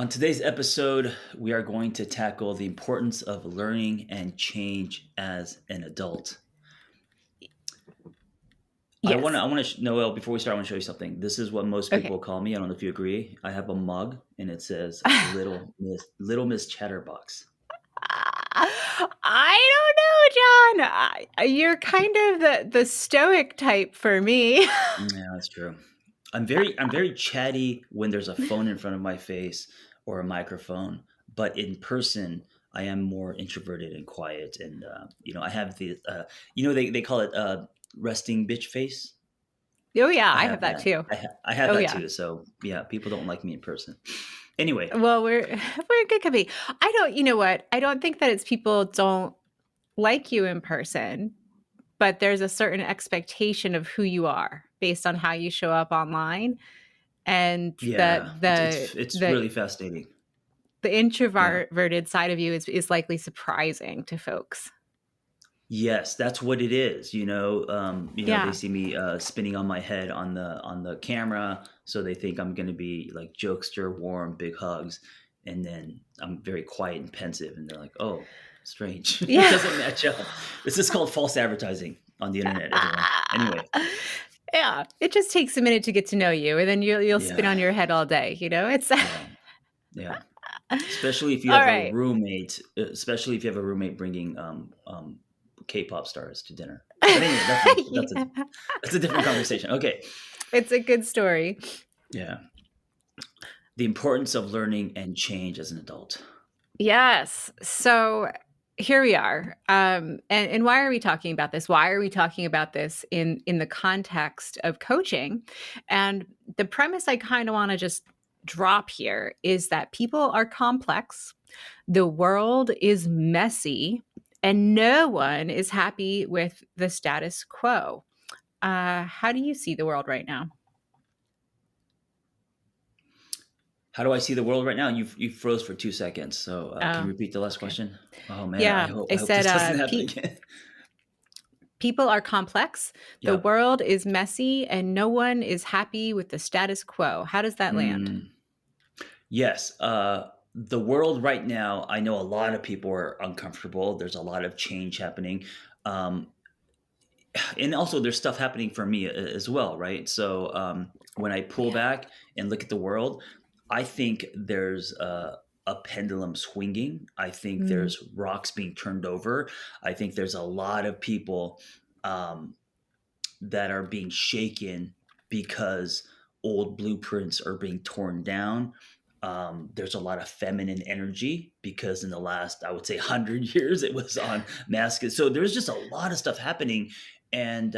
On today's episode, we are going to tackle the importance of learning and change as an adult. Yes. Noelle, before we start, I want to show you something. This is what most Okay. people call me. I don't know if you agree. I have a mug and it says Little Miss Chatterbox. I don't know, John. You're kind of the stoic type for me. Yeah, that's true. I'm very chatty when there's a phone in front of my face or a microphone, but in person, I am more introverted and quiet. And I have they call it resting bitch face. Oh, yeah, I I have have that that. too. I have Oh, that yeah. too. So yeah, people don't like me in person. Anyway, Well, we're good company. I don't you know what? I don't think that it's people don't like you in person, but there's a certain expectation of who you are based on how you show up online, and yeah, that it's the it's it's the really fascinating. the Yeah. introverted side of you is likely surprising to folks. Yes, that's what it is. They Yeah. see me spinning on my head on the camera, so they think I'm going to be like jokester, warm, big hugs, and then I'm very quiet and pensive, and they're like, "Oh, strange. It Yeah. doesn't match up." This is called false advertising on the internet, everyone. Anyway, Yeah, it just takes a minute to get to know you, and then you'll spin yeah, on your head all day, you know? It's yeah, yeah. Especially if you all have a right. roommate, bringing K-pop stars to dinner. But anyway, that's a, that's a Yeah. that's a different conversation. Okay. It's a good story. Yeah. The importance of learning and change as an adult. Yes. So here we are. And why are we talking about this? Why are we talking about this in the context of coaching? And the premise I kind of want to just drop here is that people are complex, the world is messy, and no one is happy with the status quo. How do you see the world right now? How do I see the world right now? You froze for 2 seconds. So can you Oh, repeat the last okay. question? Oh man, I Yeah, hope I I hope said this doesn't happen again. people are complex, the Yep. world is messy, and no one is happy with the status quo. How does that land? Mm, yes. The world right now, I know a lot of people are uncomfortable. There's a lot of change happening. Um, and also there's stuff happening for me as well, right? So when I pull Yeah. back and look at the world, I think there's a pendulum swinging. I think Mm, there's rocks being turned over. I think there's a lot of people um, that are being shaken because old blueprints are being torn down. There's a lot of feminine energy because in the last, I would say, 100 years, it was on masculine. So there's just a lot of stuff happening, and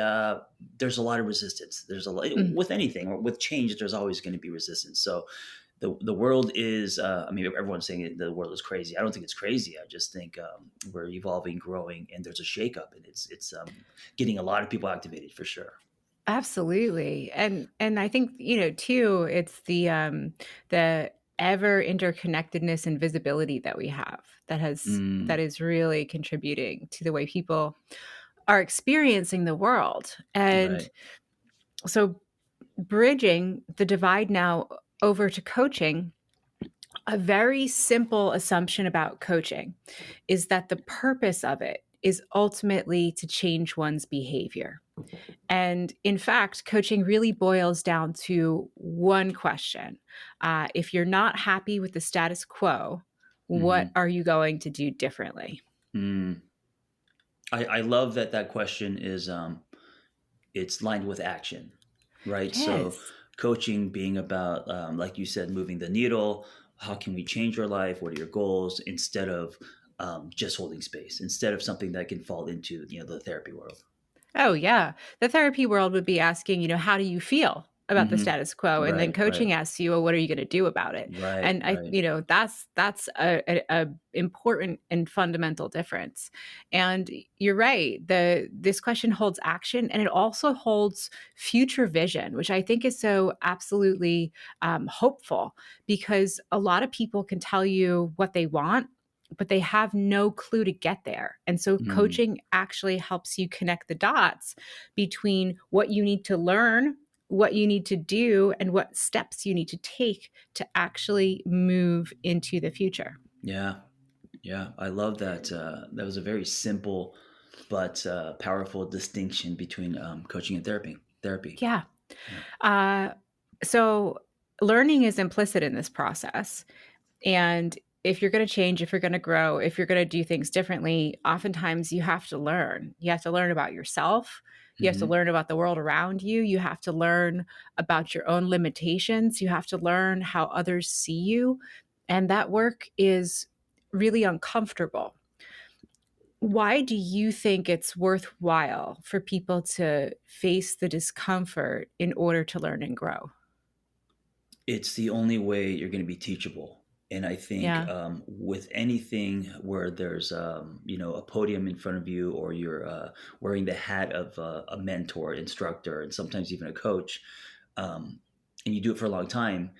there's a lot of resistance. There's a lot mm. with anything or with change. There's always going to be resistance. So the world is. I mean, everyone's saying the world is crazy. I don't think it's crazy. I just think we're evolving, growing, and there's a shakeup, and it's getting a lot of people activated for sure. Absolutely. And I think, too, it's the ever interconnectedness and visibility that we have that Mm, is really contributing to the way people are experiencing the world. And right. so bridging the divide now over to coaching, a very simple assumption about coaching is that the purpose of it is ultimately to change one's behavior. And in fact, coaching really boils down to one question. If you're not happy with the status quo, what Hmm. are you going to do differently? Mm. I love that question is it's lined with action, right? It So is. coaching being about like you said, moving the needle. How can we change your life? What are your goals? Instead of just holding space, instead of something that can fall into the therapy world. Oh, yeah. The therapy world would be asking, how do you feel about the Hmm. status quo? And then Right, right, coaching asks you, well, what are you going to do about it? right, And right. that's a important and fundamental difference. And you're right. This question holds action, and it also holds future vision, which I think is so absolutely hopeful, because a lot of people can tell you what they want, but they have no clue to get there. And so Mm, coaching actually helps you connect the dots between what you need to learn what you need to do and what steps you need to take to actually move into the future. Yeah. Yeah. I love that. That was a very simple but powerful distinction between coaching and therapy. Therapy. Yeah. Yeah. Uh, so learning is implicit in this process. And if you're going to change, if you're going to grow, if you're going to do things differently, oftentimes you have to learn. You have to learn about yourself. You have to Hmm. learn about the world around you. You have to learn about your own limitations. You have to learn how others see you. And that work is really uncomfortable. Why do you think it's worthwhile for people to face the discomfort in order to learn and grow? It's the only way you're going to be teachable. And I think Yeah. with anything where there's a podium in front of you, or you're wearing the hat of a mentor, instructor, and sometimes even a coach, um, and you do it for a long time,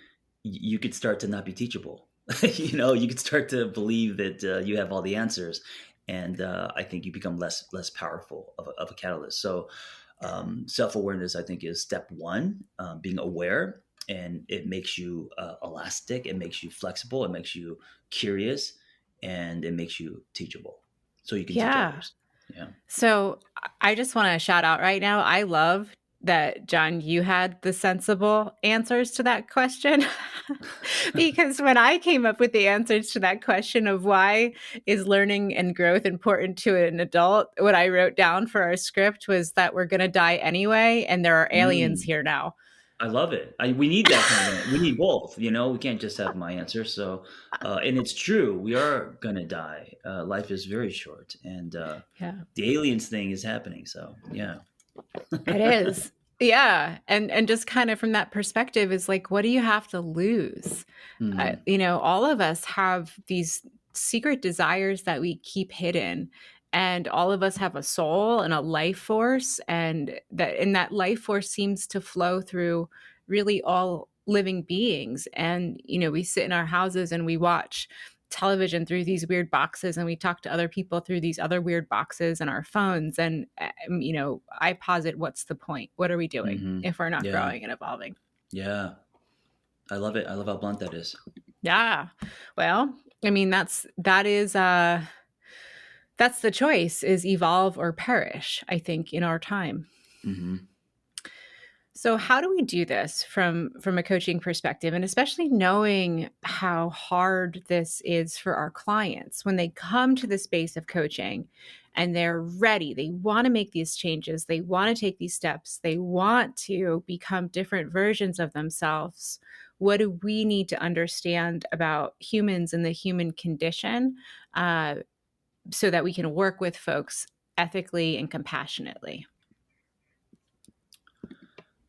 you could start to not be teachable. You could start to believe that you have all the answers, and I think you become less powerful of a catalyst. So self awareness, I think, is step one. Being aware, and it makes you elastic, it makes you flexible, it makes you curious, and it makes you teachable, so you can teach Yeah. others. Yeah. So I just want to shout out right now. I love that, John, you had the sensible answers to that question. Because when I came up with the answers to that question of why is learning and growth important to an adult, what I wrote down for our script was that we're going to die anyway, and there are aliens Mm, here now. I love it. We need that kind of we need both. We can't just have my answer. So and it's true, we are gonna die. Life is very short, and Yeah. the aliens thing is happening, so yeah. It is. Yeah, and just kind of from that perspective is like, what do you have to lose? Mhm. All of us have these secret desires that we keep hidden, and all of us have a soul and a life force, and that life force seems to flow through really all living beings. And we sit in our houses and we watch television through these weird boxes, and we talk to other people through these other weird boxes and our phones. And I posit, what's the point? What are we doing Mhm. if we're not Yeah. growing and evolving? Yeah. I love it. I love how blunt that is. Yeah. Well, I mean, that's the choice, is evolve or perish, I think, in our time. Mhm. So how do we do this from a coaching perspective, and especially knowing how hard this is for our clients when they come to the space of coaching and they're ready. They want to make these changes, they want to take these steps, they want to become different versions of themselves. What do we need to understand about humans and the human condition, uh, so that we can work with folks ethically and compassionately?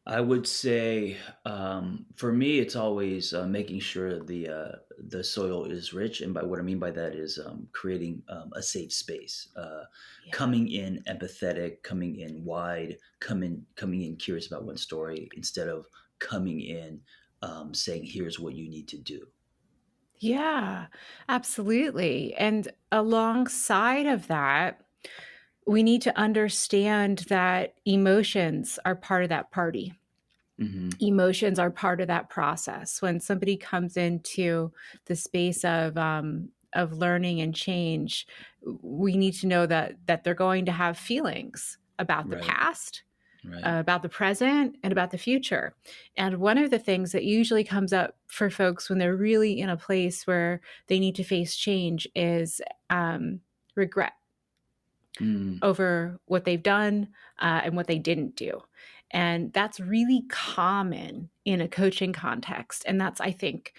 I would say, for me, it's always making sure the soil is rich, and by what I mean by that is creating a safe space, Yeah. coming in empathetic, coming in wide, coming in curious about one story, instead of coming in saying, "Here's what you need to do." Yeah, absolutely. And alongside of that, we need to understand that emotions are part of that party. Hmm. Emotions are part of that process. When somebody comes into the space of learning and change, we need to know that they're going to have feelings about the Right. past, Right. about the present, and about the future. And one of the things that usually comes up for folks when they're really in a place where they need to face change is regret Mm. over what they've done, and what they didn't do. And that's really common in a coaching context. And that's, I think,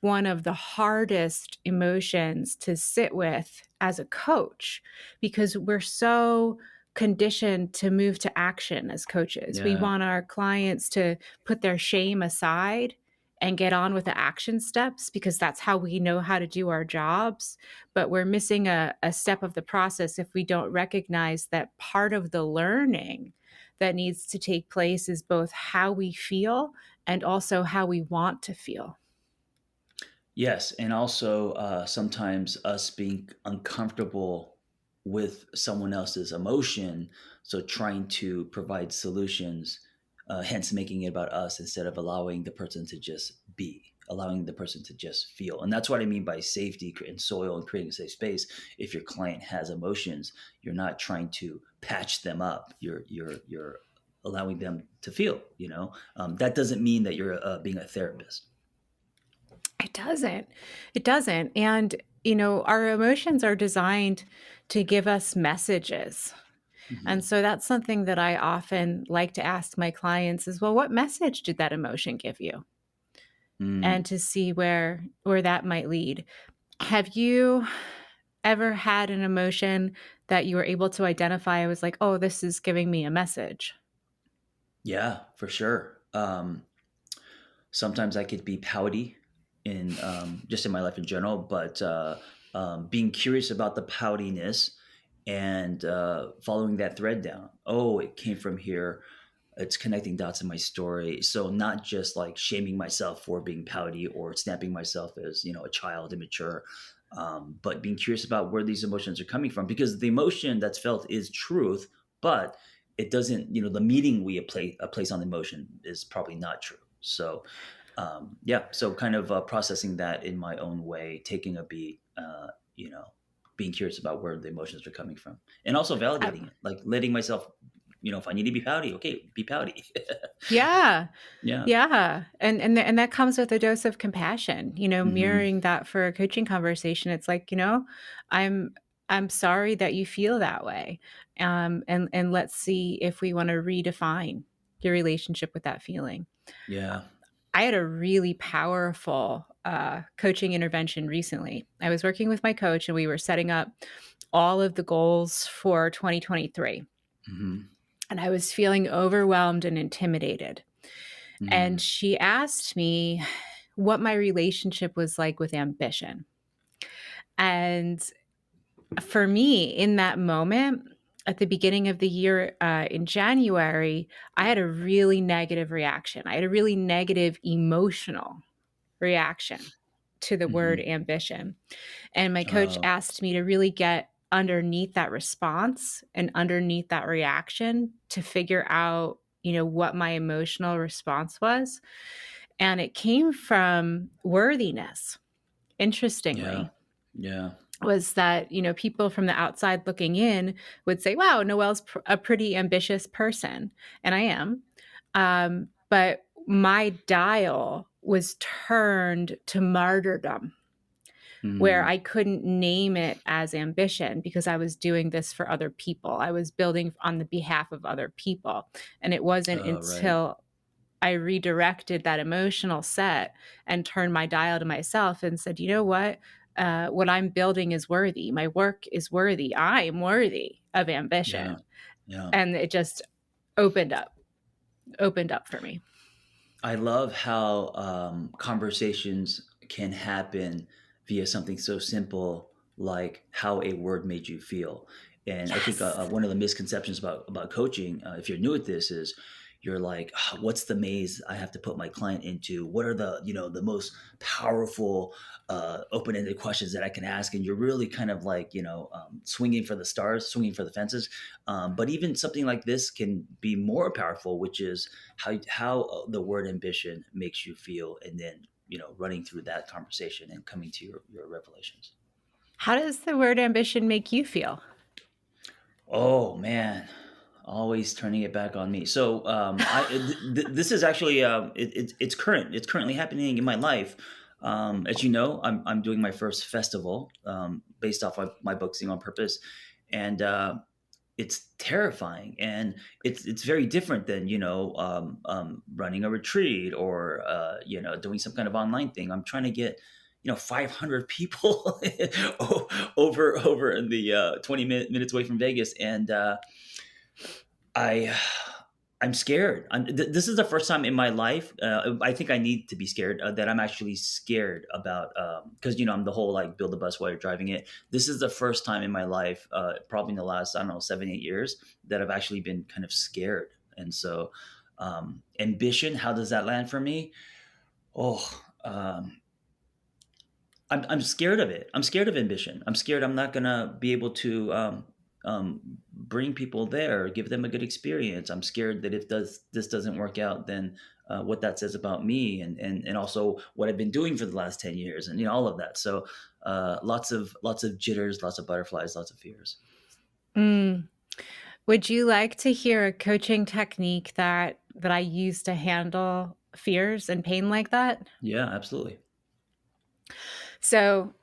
one of the hardest emotions to sit with as a coach, because we're so conditioned to move to action as coaches. We Yeah. want our clients to put their shame aside and get on with the action steps, because that's how we know how to do our jobs. But we're missing a step of the process if we don't recognize that part of the learning that needs to take place is both how we feel and also how we want to feel. Yes, and also sometimes us being uncomfortable with someone else's emotion, so trying to provide solutions hence making it about us instead of allowing the person to just be, allowing the person to just feel. And that's what I mean by safety and soil and creating a safe space. If your client has emotions, you're not trying to patch them up. You're allowing them to feel. That doesn't mean that you're being a therapist. It doesn't. It doesn't. And, our emotions are designed to give us messages. And Hmm. so that's something that I often like to ask my clients is, well, what message did that emotion give you? And Mm, to see where that might lead. Have you ever had an emotion that you were able to identify? I was like, oh, this is giving me a message. yeah, for sure. Sometimes I could be pouty in just in my life in general, but being curious about the poutiness and following that thread down. Oh, it came from here. It's connecting dots in my story. So not just like shaming myself for being pouty or snapping myself as a child, immature, but being curious about where these emotions are coming from because the emotion that's felt is truth, but it doesn't. The meaning we place on the emotion is probably not true. So yeah, so kind of processing that in my own way, taking a beat, being curious about where the emotions are coming from, and also Uh, validating it, like letting myself, if I need to be pouty, okay, be pouty. yeah. Yeah. Yeah, and that comes with a dose of compassion, Hmm. mirroring that for a coaching conversation. It's like, I'm I'm sorry that you feel that way. And let's see if we want to redefine your relationship with that feeling. Yeah. I had a really powerful coaching intervention recently. I was working with my coach and we were setting up all of the goals for 2023. Hmm. And I was feeling overwhelmed and intimidated. And Hmm. she asked me what my relationship was like with ambition. And for me, in that moment, at the beginning of the year in January, I had a really negative reaction. I had a really negative emotional reaction to the word Hmm. ambition. And my coach Oh, asked me to really get underneath that response and underneath that reaction to figure out, what my emotional response was. And it came from worthiness, yeah. interestingly, Yeah. was that, people from the outside looking in would say, wow, Noelle's a pretty ambitious person. And I am. But my dial was turned to martyrdom where Hmm. I couldn't name it as ambition because I was doing this for other people. I was building on the behalf of other people. And it wasn't Oh, right. until I redirected that emotional set and turned my dial to myself and said, you know what I'm building is worthy. My work is worthy. I am worthy of Yeah. ambition. Yeah. And it just opened up, opened up for me. I love how conversations can happen via something so simple like how a word made you feel. And I think Yes. one of the misconceptions about coaching, if you're new at this, is you're like, "Ah, what's the maze I have to put my client into? What are the most powerful, open-ended questions that I can ask?" And you're really kind of like, swinging for the stars, swinging for the fences. But even something like this can be more powerful, which is how the word ambition makes you feel, and then running through that conversation and coming to your revelations. How does the word ambition make you feel? Oh man, always turning it back on me. So this is actually it's current. It's currently happening in my life. As you know, I'm doing my first festival based off of my book Sing on Purpose, and it's terrifying, and it's very different than running a retreat or doing some kind of online thing. I'm trying to get 500 people over in the 20 minutes away from Vegas, and I I'm scared. This is the first time in my life. I think I need to be scared that I'm actually scared about because I'm the whole like build the bus while you're driving it. This is the first time in my life, probably in the last I don't know 7 8 years, that I've actually been kind of scared. And so, ambition. How does that land for me? Oh, I'm scared of it. I'm scared of ambition. I'm scared I'm not gonna be able to. bring people there, give them a good experience. I'm scared that if this doesn't work out, then what that says about me, and also what I've been doing for the last 10 years, and all of that. So lots of jitters, lots of butterflies, lots of fears. Mm. Would you like to hear a coaching technique that I use to handle fears and pain like that? Yeah, absolutely. So,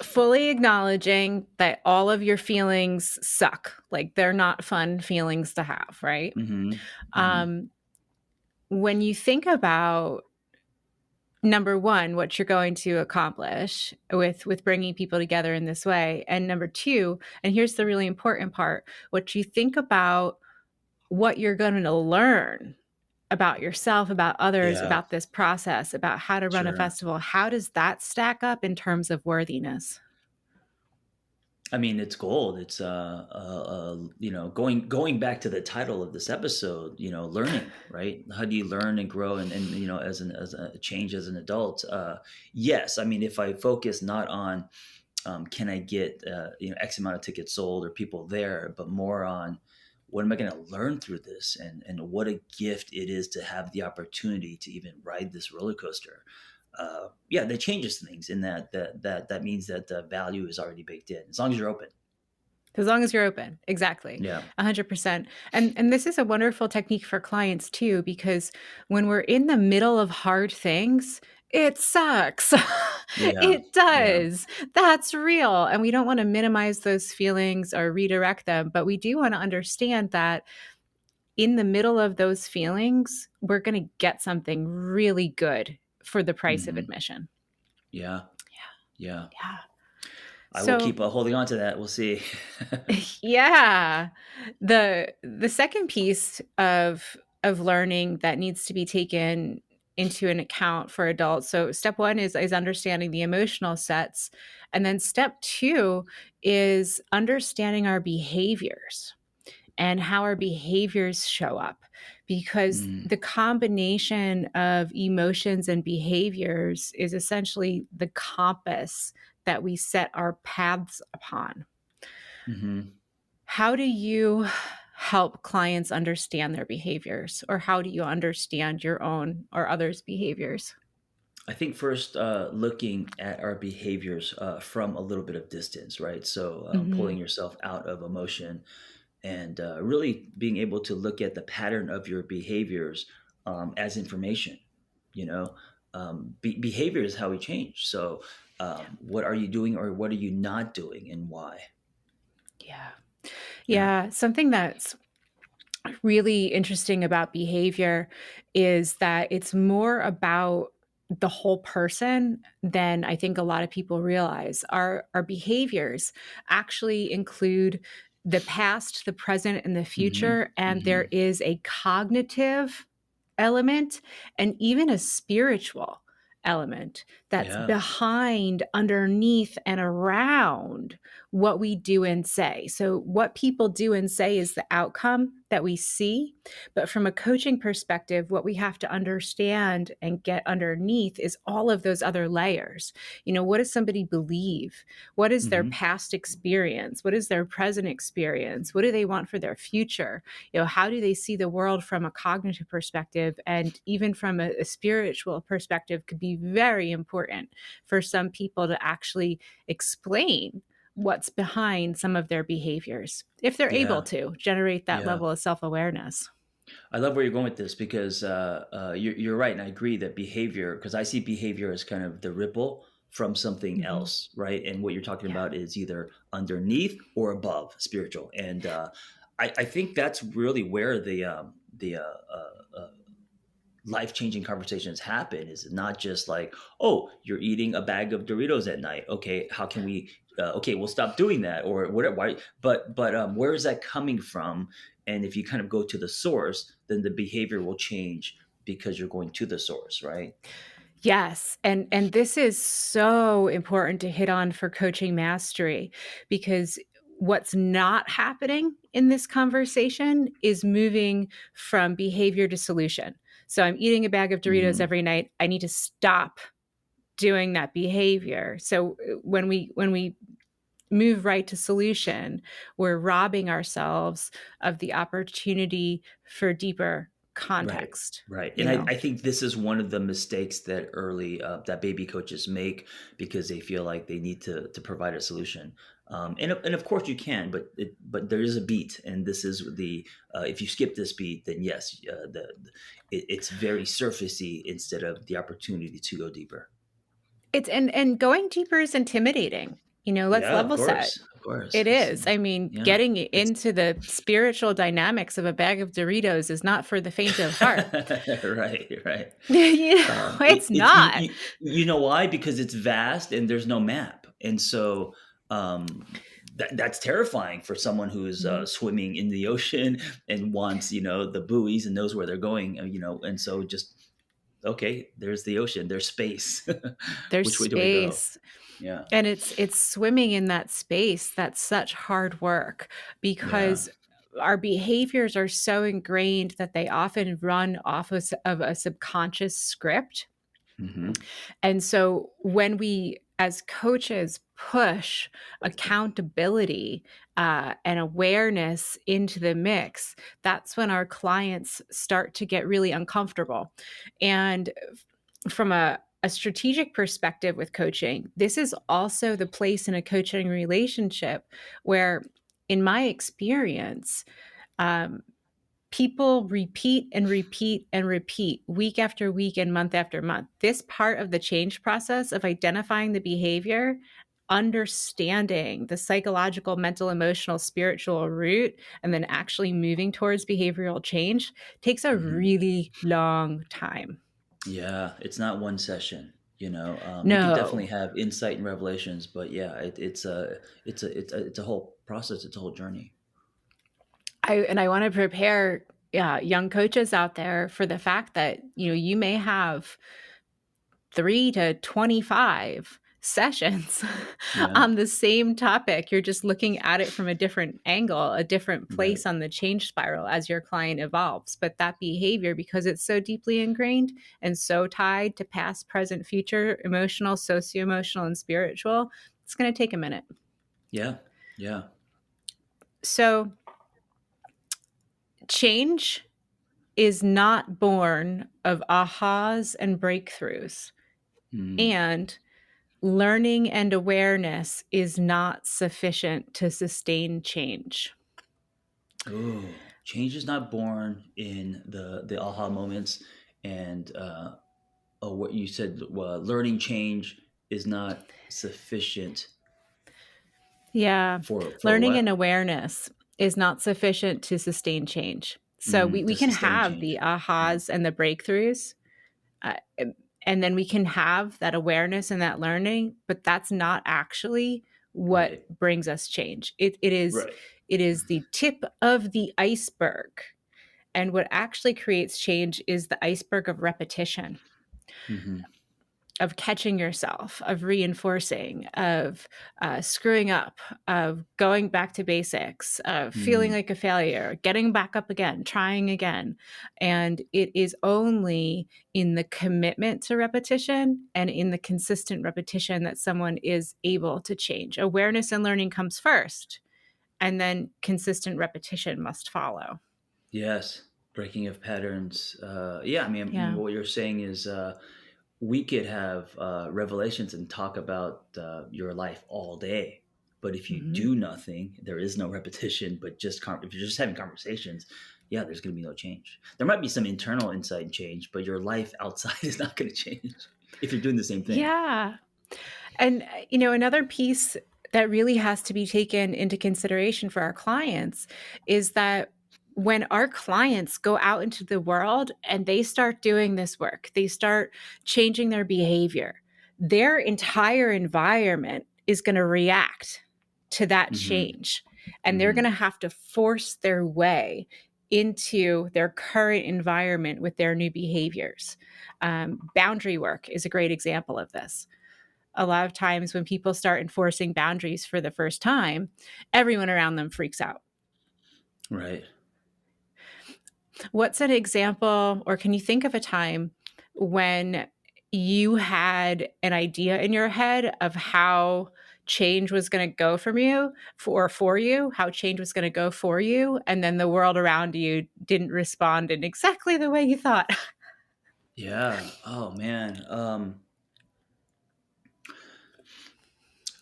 fully acknowledging that all of your feelings suck, like they're not fun feelings to have, right? Hmm. Hmm. Um, when you think about number one, what you're going to accomplish with bringing people together in this way, and number two, and here's the really important part, what you think about what you're going to learn about yourself, about others, Yeah, about this process, about how to run a sure. festival, how does that stack up in terms of worthiness? I mean, it's gold. It's going back to the title of this episode. Learning, right? How do you learn and grow, and as a change as an adult? Yes, I mean, if I focus not on can I get X amount of tickets sold or people there, but more on what am I going to learn through this, and what a gift it is to have the opportunity to even ride this roller coaster. Yeah, that changes things in that means that the value is already baked in as long as you're open. As long as you're open. Exactly. Yeah, 100%. And this is a wonderful technique for clients too, because when we're in the middle of hard things, it sucks. yeah, It yeah. does. That's real. And we don't want to minimize those feelings or redirect them, but we do want to understand that in the middle of those feelings, we're going to get something really good for the price of Hmm. admission. Yeah, yeah. Yeah. I will So, keep holding on to that. We'll see. yeah. The second piece of learning that needs to be taken into an account for adults. So step 1 is understanding the emotional sets, and then step 2 is understanding our behaviors and how our behaviors show up, because Mm, the combination of emotions and behaviors is essentially the compass that we set our paths upon. hmm. How do you help clients understand their behaviors, or how do you understand your own or others' behaviors? I think first, looking at our behaviors from a little bit of distance, right? So, pulling Mhm. yourself out of emotion and really being able to look at the pattern of your behaviors as information. You know, behavior is how we change. So, what are you doing or what are you not doing and why? Yeah. Yeah. Yeah, something that's really interesting about behavior is that it's more about the whole person than I think a lot of people realize. Our behaviors actually include the past, the present, and the Hmm. future, and there Hmm. is a cognitive element and even a spiritual element that's Yeah. behind, underneath, and around what we do and say. So, what people do and say is the outcome that we see. But from a coaching perspective, what we have to understand and get underneath is all of those other layers. What does somebody believe? What is their Hmm. past experience? What is their present experience? What do they want for their future? How do they see the world from a cognitive perspective, and even from a spiritual perspective could be very important for some people to actually explain what's behind some of their behaviors if they're able Yeah. to generate that Yeah. level of self-awareness. I love where you're going with this because you're right, and I agree that behavior, because I see behavior as kind of the ripple from something Hmm. else, right? And what you're talking Yeah. about is either underneath or above spiritual, and I think that's really where the life changing conversations happen. Is not just like, oh, you're eating a bag of Doritos at night. Okay, how can we? Okay, we'll stop doing that or whatever. Why? But where is that coming from? And if you kind of go to the source, then the behavior will change because you're going to the source, right? Yes, and this is so important to hit on for coaching mastery, because what's not happening in this conversation is moving from behavior to solution. So I'm eating a bag of Doritos Hmm. every night. I need to stop doing that behavior. So when we move right to solution, we're robbing ourselves of the opportunity for deeper Right, context, right, you and I know? I think this is one of the mistakes that that baby coaches make because they feel like they need to provide a solution, and of course you can, but there is a beat, and this is if you skip this beat, then yes, it's very surfacey instead of the opportunity to go deeper. And going deeper is intimidating, let's Yeah, level set. of course, It is. I mean, yeah, getting it's into the spiritual dynamics of a bag of Doritos is not for the faint of heart. right, right. It's It's not. you know why? Because it's vast and there's no map, and so that's terrifying for someone who is Mhm. swimming in the ocean and wants the buoys and knows where they're going. And so just okay, there's the ocean, there's space. There's Which way do I go? space, Yeah, and it's swimming in that space that's such hard work yeah, because our behaviors are so ingrained that they often run off of a subconscious script. hmm And so when we, as coaches, push accountability and awareness into the mix, that's when our clients start to get really uncomfortable. And from a strategic perspective with coaching, this is also the place in a coaching relationship where, in my experience, um, people repeat and repeat and repeat week after week and month after month. This part of the change process of identifying the behavior, understanding the psychological, mental, emotional, spiritual root, and then actually moving towards behavioral change takes a hmm really long time. yeah. It's not one session. You can definitely No. have insight and revelations, but yeah, it's a whole process. It's a whole journey. I want to prepare young coaches out there for the fact that you may have 3 to 25 sessions Yeah. on the same topic. You're just looking at it from a different angle, a different Right. place on the change spiral as your client evolves. But that behavior, because it's so deeply ingrained and so tied to past, present, future, emotional, socio emotional, and spiritual, it's going to take a minute. Yeah. Yeah. So, change is not born of ahas and breakthroughs. Mm. And learning and awareness is not sufficient to sustain change. Oh, change is not born in the aha moments, and what you said. Learning change is not sufficient Yeah. for Learning and what? awareness is not sufficient to sustain change. So we To can sustain have the change. Yeah. ahas and the breakthroughs, uh, and then we can have that awareness and that learning, but that's not actually what Right. brings us change. Right. It is the tip of the iceberg. And what actually creates change is the iceberg of repetition, hmm of catching yourself, of reinforcing, of screwing up, of going back to basics, of feeling mm like a failure, getting back up again, trying again. And it is only in the commitment to repetition and in the consistent repetition that someone is able to change. Awareness and learning comes first, and then consistent repetition must follow. Yes. Breaking of patterns. Yeah. I mean, Yeah. what you're saying is we could have revelations and talk about your life all day. But if you Mhm. do nothing, there is no repetition. But if you're just having conversations, yeah, there's going to be no change. There might be some internal insight and change, but your life outside is not going to change if you're doing the same thing. Yeah. And, another piece that really has to be taken into consideration for our clients is that when our clients go out into the world and they start doing this work, they start changing their behavior, their entire environment is going to react to that hmm change. And they're going hmm to have to force their way into their current environment with their new behaviors. Boundary work is a great example of this. A lot of times when people start enforcing boundaries for the first time, everyone around them freaks out. Right. What's an example, or can you think of a time when you had an idea in your head of how change was going to go from you for you, how change was going to go for you, and then the world around you didn't respond in exactly the way you thought. Yeah. Oh man.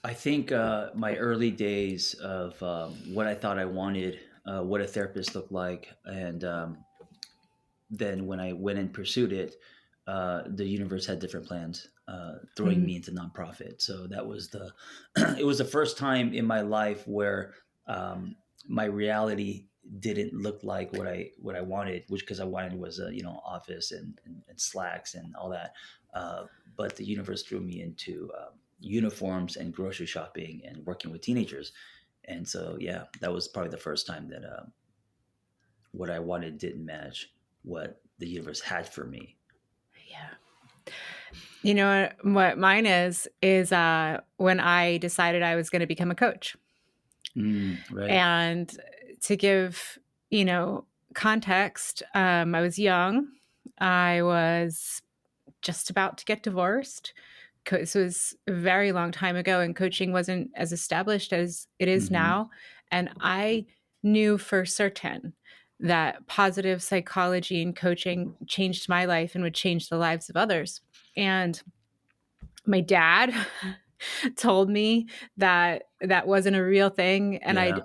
I think my early days of what I thought I wanted, what a therapist looked like, and then when I went and pursued it, the universe had different plans, throwing Mhm. me into nonprofit. So that was the it was the first time in my life where my reality didn't look like what I wanted, which because I wanted was a office and slacks and all that. But the universe threw me into uniforms and grocery shopping and working with teenagers. And so yeah, that was probably the first time that what I wanted didn't match what the universe had for me. Yeah. You know what mine is when I decided I was going to become a coach. Right. And to give, you know, context, I was young. I was just about to get divorced. This was a very long time ago, and coaching wasn't as established as it is Hmm. now. And I knew for certain that positive psychology and coaching changed my life and would change the lives of others. And my dad told me that that wasn't a real thing and I'd Yeah.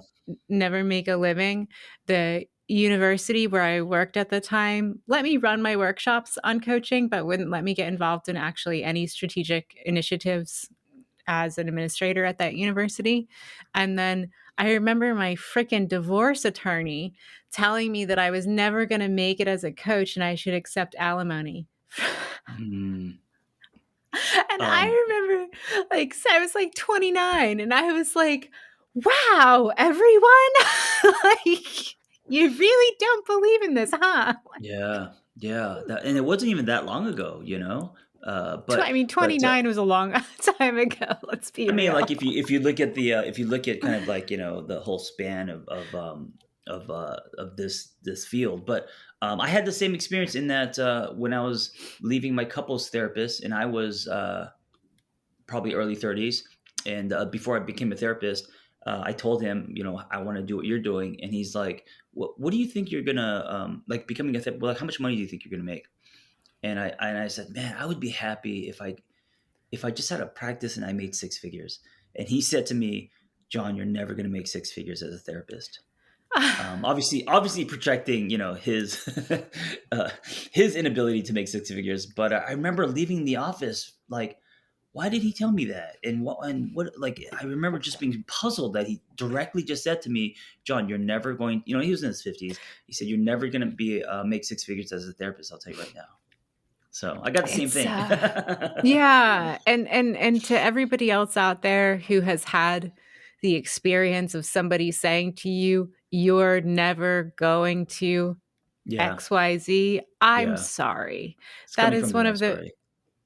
never make a living. The university where I worked at the time let me run my workshops on coaching, but wouldn't let me get involved in actually any strategic initiatives as an administrator at that university. And then I remember my freaking divorce attorney telling me that I was never going to make it as a coach and I should accept alimony. Mm. And Um, I remember, like, so I was like 29, and I was like, wow, everyone, like, you really don't believe in this, huh? yeah. Yeah. That, and it wasn't even that long ago, you know. I mean, But 29 was a long time ago. Let's be I mean, like real. if you look at the if you look at kind of like the whole span of this field, but I had the same experience in that when I was leaving my couples therapist, and I was probably early 30s. And before I became a therapist, I told him, I want to do what you're doing. And he's like, what do you think you're going to, like becoming a therapist? Like, how much money do you think you're going to make? And I said, man, I would be happy if I just had a practice and I made six figures. And he said to me, John, you're never going to make six figures as a therapist. Obviously projecting, his uh, his inability to make six figures. But I remember leaving the office like, why did he tell me that? And what like I remember just being puzzled that he directly just said to me, John, you're never going. He was in his 50s. He said, you're never going to be make six figures as a therapist. I'll tell you right now. So I got the same It's, thing. yeah, and to everybody else out there who has had the experience of somebody saying to you, "You're never going to Yeah, XYZ, I'm yeah. sorry." It's That coming from is the one right of the story.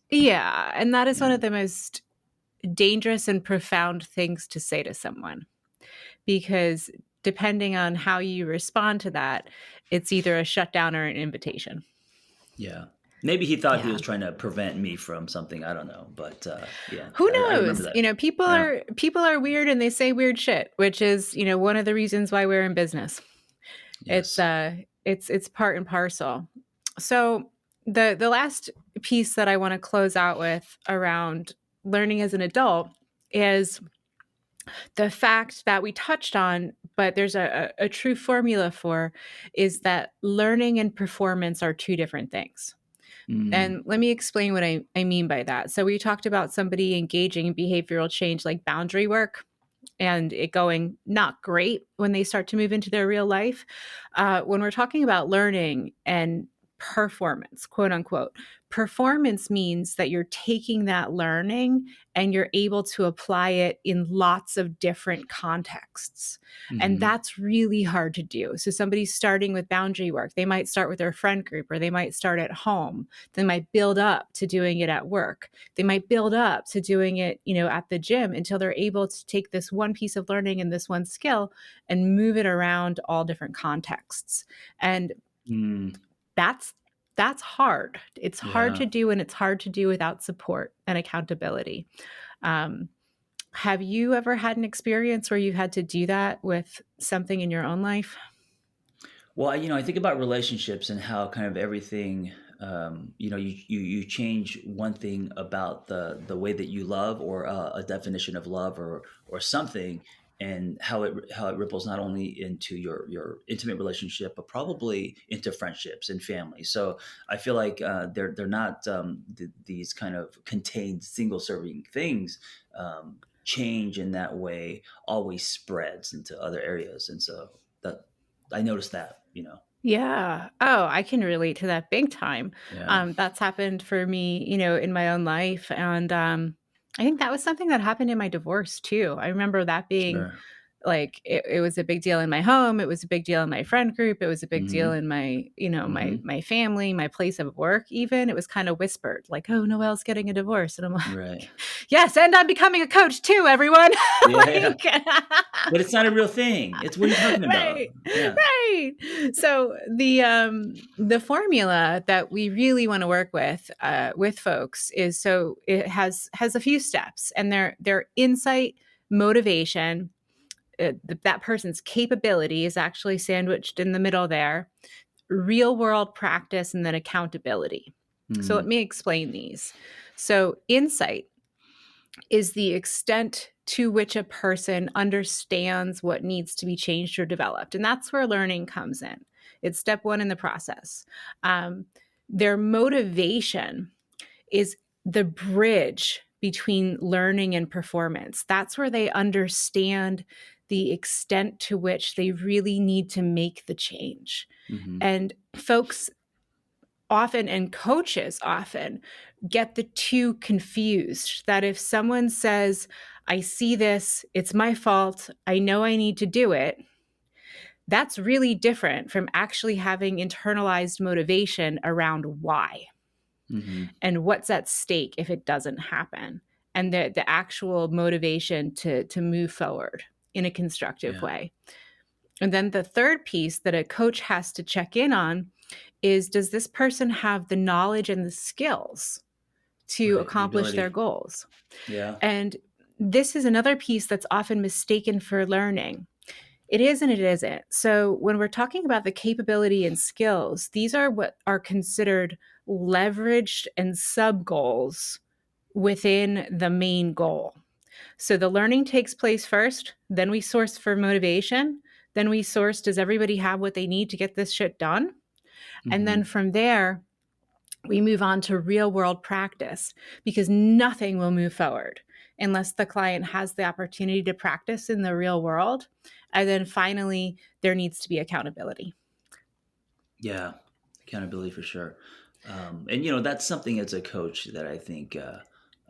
yeah, and that is one Yeah, of the most dangerous and profound things to say to someone, because depending on how you respond to that, it's either a shutdown or an invitation. yeah. Maybe he thought he Yeah. was trying to prevent me from something. I don't know, but yeah, Who I remember knows? that. You know, Yeah. people are weird and they say weird shit, which is, you know, one of the reasons why we're in business. It's Yes. it's part and parcel. So the last piece that I want to close out with around learning as an adult is the fact that we touched on, but there's a true formula for, is that learning and performance are two different things. Mm, And let me explain what I mean by that. So we talked about somebody engaging in behavioral change like boundary work and it going not great when they start to move into their real life. When we're talking about learning and performance, quote unquote, performance means that you're taking that learning and you're able to apply it in lots of different contexts. And hmm. that's really hard to do. So, somebody's starting with boundary work. They might start with their friend group or they might start at home. They might build up to doing it at work. They might build up to doing it, you know, at the gym until they're able to take this one piece of learning and this one skill and move it around all different contexts. And Mm, that's That's hard. It's hard Yeah. to do, and it's hard to do without support and accountability. Um, have you ever had an experience where you had to do that with something in your own life? Well, I think about relationships and how kind of everything, you change one thing about the way that you love, or a definition of love, or something, and how it ripples not only into your intimate relationship, but probably into friendships and family. So I feel like they're not these kind of contained single serving things. Change in that way always spreads into other areas, and so that I noticed that. Yeah. Oh, I can relate to that big time. Yeah, That's happened for me, in my own life, and, I think that was something that happened in my divorce too. I remember that being sure. like, it was a big deal in my home, it was a big deal in my friend group, it was a big deal Mhm, in my, my mhm. my family, my place of work even. It was kinda whispered, like, "Oh, Noelle's getting a divorce," and I'm Right. like, "Yes, and I'm becoming a coach too, everyone." Yeah, yeah. Like But it's not a real thing. It's what are you talking about? Right, Yeah. right. So the formula that we really want to work with folks is, so it has a few steps, and their insight, motivation, that person's capability is actually sandwiched in the middle there, real world practice, and then accountability. So let Mm, me explain these. So insight is the extent to which a person understands what needs to be changed or developed. And that's where learning comes in. It's step one in the process. Um, their motivation is the bridge between learning and performance. That's where they understand the extent to which they really need to make the change. mhm. And folks often, and coaches often, get the two confused, that if someone says, I see this, it's my fault, I know I need to do it, that's really different from actually having internalized motivation around why Mhm. and what's at stake if it doesn't happen, and the actual motivation to move forward in a constructive Yeah. way. And then the third piece that a coach has to check in on is, does this person have the knowledge and the skills to Right. The accomplish their ability. goals? Yeah. And this is another piece that's often mistaken for learning. It is and it isn't. So, when we're talking about the capability and skills, these are what are considered leveraged and sub goals within the main goal. So, the learning takes place first, then we source for motivation, then we source, does everybody have what they need to get this shit done? And then Mhm. from there, we move on to real world practice, because nothing will move forward unless the client has the opportunity to practice in the real world. And then finally, there needs to be accountability. Yeah. Accountability for sure. And that's something as a coach that I think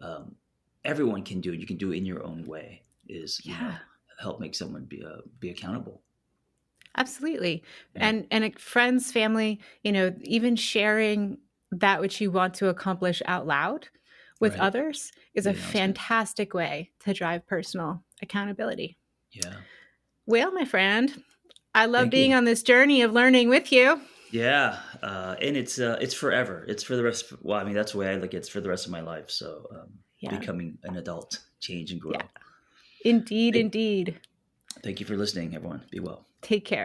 um, everyone can do. You can do it in your own way. Is Yeah, help make someone be accountable. absolutely. Yeah. And friends, family, even sharing that which you want to accomplish out loud with Right. others is a The announcement. fantastic way to drive personal accountability. Yeah. Well, my friend, I love Thank being you. on this journey of learning with you. Yeah, and it's forever. It's for the rest. Well, I mean, that's the way I look at it. It's for the rest of my life. So, Yeah. becoming an adult, change and Yeah. grow. Indeed, Thank, indeed. thank you for listening, everyone. Be well. Take care.